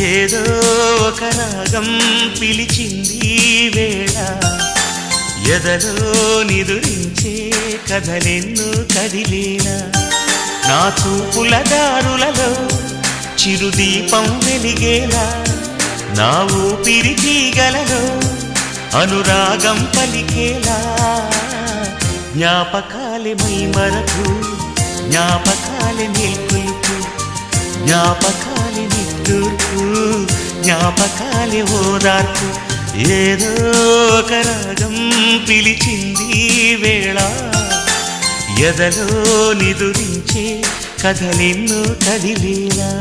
ఏదో ఒక రాగం పిలిచింది వేళ ఎదలో నిదురించే కథలెన్నో కదిలేలా నా చూపుల దారులలో చిరుదీపం వెలిగేలా నా ఊపిరి తీగలలో అనురాగం పలికేలా జ్ఞాపకాలే మై మరకు జ్ఞాపకాలే మేల్కొలుపు జ్ఞాపకాలే నిట్టూర్పు జ్ఞాపకాలే ఓదార్పు ఏదో ఒక రాగం పిలిచింది వేళ ఎదలో నిదురించే కథలెన్నో కదిలేలా